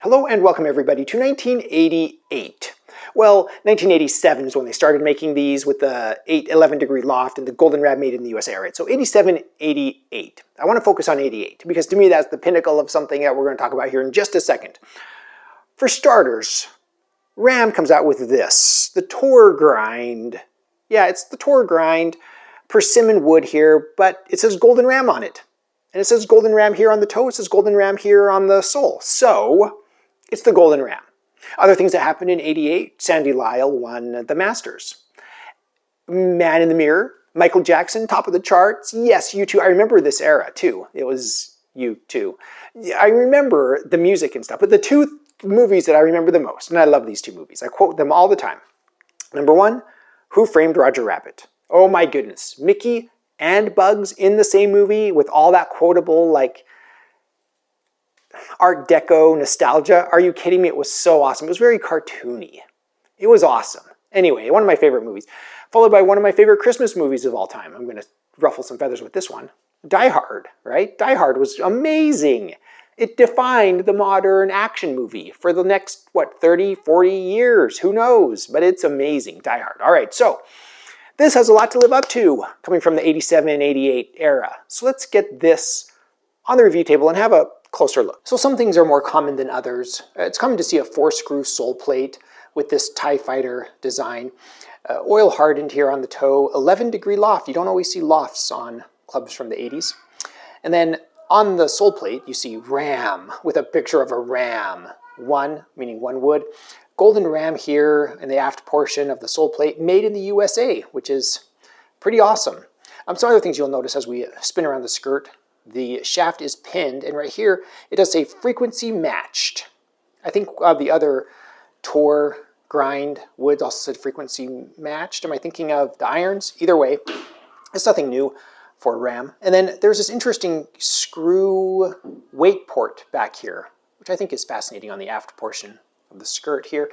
Hello and welcome everybody to 1988. Well, 1987 is when they started making these with the 11 degree loft and the golden rab made in the USA, right? So 87, 88. I want to focus on 88 because to me that's the pinnacle of something that we're going to talk about here in just a second. For starters, Ram comes out with this, the Tour Grind. Yeah, it's the Tour Grind, Persimmon wood here, but it says Golden Ram on it. And it says Golden Ram here on the toe, it says Golden Ram here on the sole. So, it's the Golden Ram. Other things that happened in 88, Sandy Lyle won the Masters. Man in the Mirror, Michael Jackson, top of the charts. Yes, U2. I remember this era too. It was U2. I remember the music and stuff, but the two movies that I remember the most, and I love these two movies, I quote them all the time. Number one, Who Framed Roger Rabbit? Oh my goodness. Mickey and Bugs in the same movie with all that quotable, like, Art Deco nostalgia. Are you kidding me? It was so awesome. It was very cartoony. It was awesome. Anyway, one of my favorite movies. Followed by one of my favorite Christmas movies of all time. I'm going to ruffle some feathers with this one. Die Hard, right? Die Hard was amazing. It defined the modern action movie for the next, 30, 40 years? Who knows? But it's amazing. Die Hard. All right, so this has a lot to live up to, coming from the 87, 88 era. So let's get this on the review table and have a closer look. So some things are more common than others. It's common to see a 4-screw sole plate with this TIE Fighter design. Oil hardened here on the toe, 11 degree loft. You don't always see lofts on clubs from the 80s. And then on the sole plate, you see Ram with a picture of a ram. One, meaning one wood. Golden Ram here in the aft portion of the sole plate, made in the USA, which is pretty awesome. Some other things you'll notice as we spin around the skirt, the shaft is pinned, and right here it does say frequency matched. I think the other Tour Grind woods also said frequency matched. Am I thinking of the irons? Either way, it's nothing new for Ram. And then there's this interesting screw weight port back here, which I think is fascinating on the aft portion of the skirt here.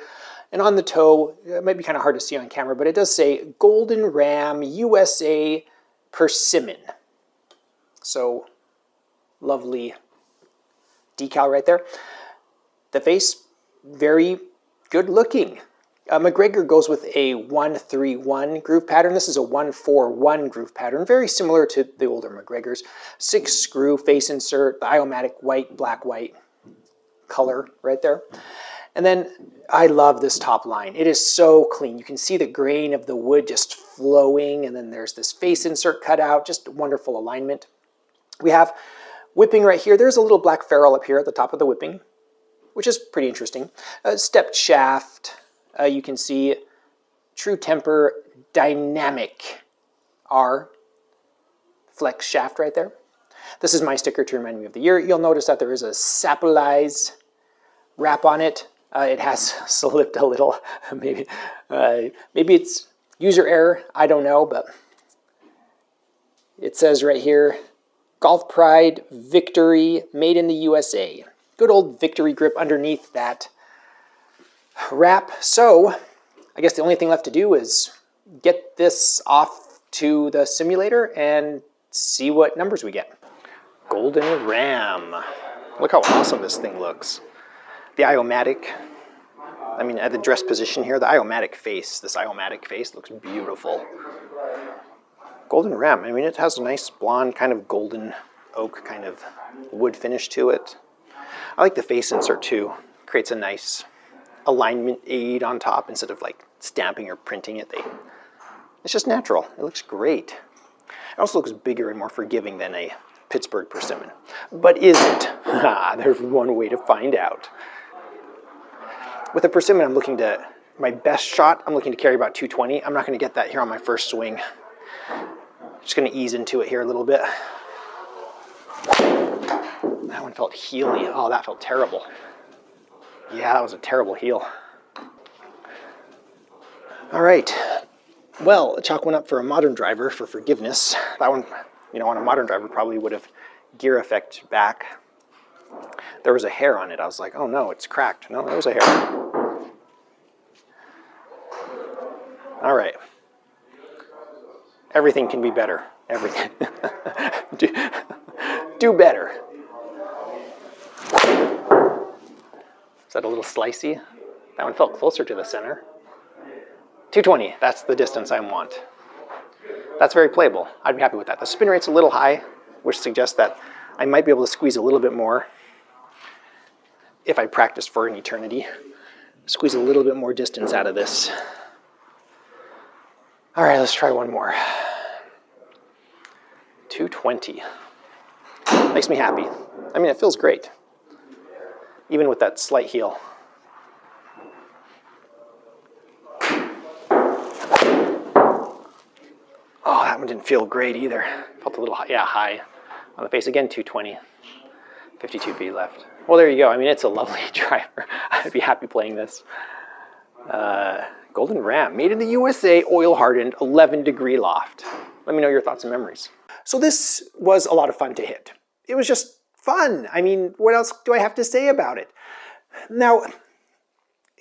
And on the toe, it might be kind of hard to see on camera, but it does say Golden Ram USA Persimmon. So lovely decal right there. The face, very good looking. McGregor goes with a 1-3-1 groove pattern. This is a 1-4-1 groove pattern, very similar to the older McGregors. 6-screw face insert, the Iomatic white, black, white color right there. And then I love this top line. It is so clean. You can see the grain of the wood just flowing, and then there's this face insert cut out, just wonderful alignment. We have whipping right here. There's a little black ferrule up here at the top of the whipping, which is pretty interesting. Stepped shaft. You can see True Temper Dynamic R flex shaft right there. This is my sticker to remind me of the year. You'll notice that there is a Sapalize wrap on it. It has slipped a little. Maybe it's user error. I don't know, but it says right here, Golf Pride Victory made in the USA. Good old Victory grip underneath that wrap. So I guess the only thing left to do is get this off to the simulator and see what numbers we get. Golden Ram. Look how awesome this thing looks. The Iomatic, I mean at the dress position here, the Iomatic face, this Iomatic face looks beautiful. Golden Ram, I mean it has a nice blonde kind of golden oak kind of wood finish to it. I like the face insert too. Creates a nice alignment aid on top instead of like stamping or printing it. It's just natural. It looks great. It also looks bigger and more forgiving than a Pittsburgh Persimmon. But is it? There's one way to find out. With a Persimmon, I'm looking to, my best shot, I'm looking to carry about 220. I'm not going to get that here on my first swing. Just going to ease into it here a little bit. That one felt heely. Oh, that felt terrible. Yeah, that was a terrible heel. All right. Well, chalk one up for a modern driver for forgiveness. That one, on a modern driver probably would have gear effect back. There was a hair on it. I was like, oh no, it's cracked. No, there was a hair. All right. Everything can be better. Everything. Do better. that a little slicey? That one felt closer to the center. 220, that's the distance I want. That's very playable. I'd be happy with that. The spin rate's a little high, which suggests that I might be able to squeeze a little bit more if I practice for an eternity. Squeeze a little bit more distance out of this. All right, let's try one more. 220. Makes me happy. I mean, it feels great, even with that slight heel. Oh, that one didn't feel great either. Felt a little high, high on the face. Again, 220, 52 feet left. Well, there you go. I mean, it's a lovely driver. I'd be happy playing this. Golden Ram, made in the USA, oil hardened, 11-degree loft. Let me know your thoughts and memories. So this was a lot of fun to hit. It was just fun. I mean, what else do I have to say about it? Now,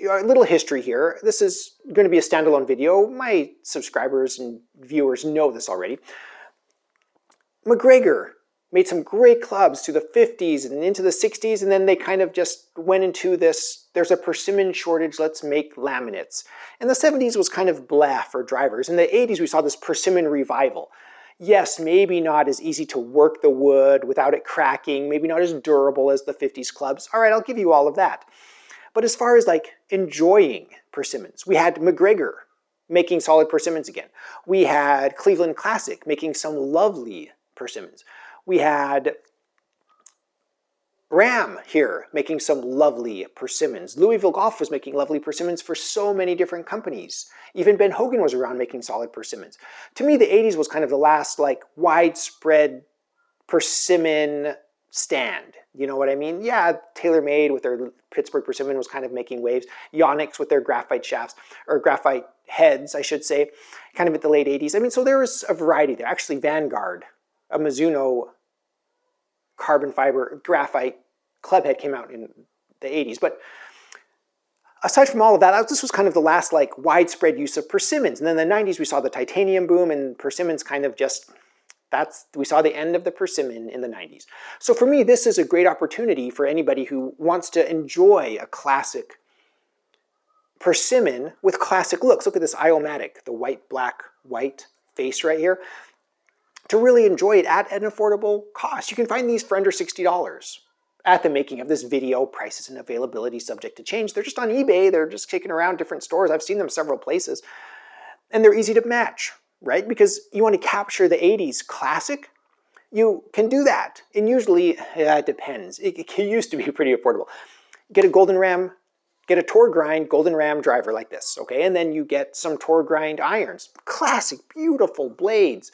a little history here. This is going to be a standalone video. My subscribers and viewers know this already. MacGregor made some great clubs through the 50s and into the 60s, and then they kind of just went into this, there's a persimmon shortage, let's make laminates. And the 70s was kind of blah for drivers. In the 80s, we saw this persimmon revival. Yes, maybe not as easy to work the wood without it cracking, maybe not as durable as the 50s clubs. All right, I'll give you all of that. But as far as like enjoying persimmons, we had MacGregor making solid persimmons again. We had Cleveland Classic making some lovely persimmons. We had Ram here making some lovely persimmons. Louisville Golf was making lovely persimmons for so many different companies. Even Ben Hogan was around making solid persimmons. To me, the 80s was kind of the last like widespread persimmon stand. You know what I mean? Yeah, TaylorMade with their Pittsburgh Persimmon was kind of making waves. Yonex with their graphite shafts, or graphite heads, I should say, kind of at the late 80s. I mean, so there was a variety there. Actually, Vanguard, a Mizuno carbon fiber graphite club head came out in the 80s. But aside from all of that, this was kind of the last like widespread use of persimmons. And then in the 90s, we saw the titanium boom, and persimmons kind of just, we saw the end of the persimmon in the 90s. So for me, this is a great opportunity for anybody who wants to enjoy a classic persimmon with classic looks. Look at this Iomatic, the white, black, white face right here, to really enjoy it at an affordable cost. You can find these for under $60 at the making of this video. Prices and availability subject to change. They're just on eBay. They're just kicking around different stores. I've seen them several places, and they're easy to match. Right? Because you want to capture the 80s classic, you can do that. And usually, it depends. It used to be pretty affordable. Get a Golden Ram, get a Tour Grind Golden Ram driver like this, okay? And then you get some Tour Grind irons. Classic, beautiful blades.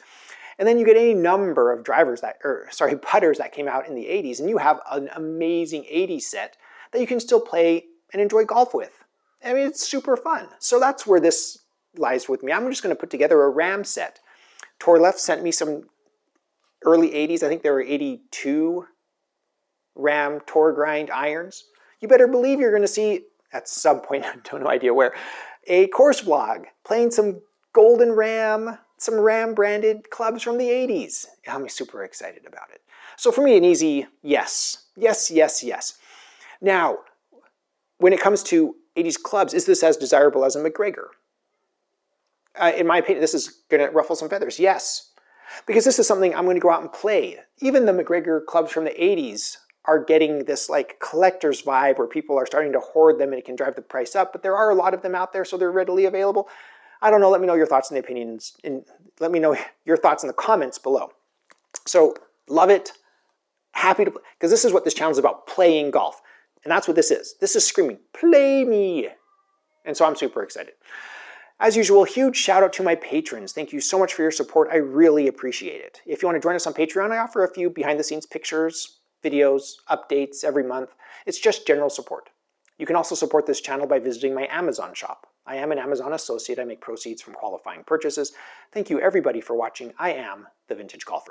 And then you get any number of putters that came out in the 80s, and you have an amazing 80s set that you can still play and enjoy golf with. I mean, it's super fun. So that's where this lies with me. I'm just going to put together a Ram set. Tour Left sent me some early 80s, I think they were 82 Ram Tour Grind irons. You better believe you're going to see, at some point, I don't know idea where, a course vlog playing some Golden Ram, some Ram branded clubs from the 80s. I'm super excited about it. So for me, an easy yes. Yes, yes, yes. Now, when it comes to 80s clubs, is this as desirable as a MacGregor? In my opinion, this is going to ruffle some feathers. Yes, because this is something I'm going to go out and play. Even the MacGregor clubs from the 80s are getting this like collector's vibe where people are starting to hoard them and it can drive the price up. But there are a lot of them out there, so they're readily available. I don't know. Let me know your thoughts and opinions, and let me know your thoughts in the comments below. So love it. Happy to play, because this is what this channel is about, playing golf. And that's what this is. This is screaming, play me. And so I'm super excited. As usual, huge shout out to my patrons. Thank you so much for your support. I really appreciate it. If you want to join us on Patreon, I offer a few behind the scenes pictures, videos, updates every month. It's just general support. You can also support this channel by visiting my Amazon shop. I am an Amazon associate. I make proceeds from qualifying purchases. Thank you everybody for watching. I am The Vintage Golfer.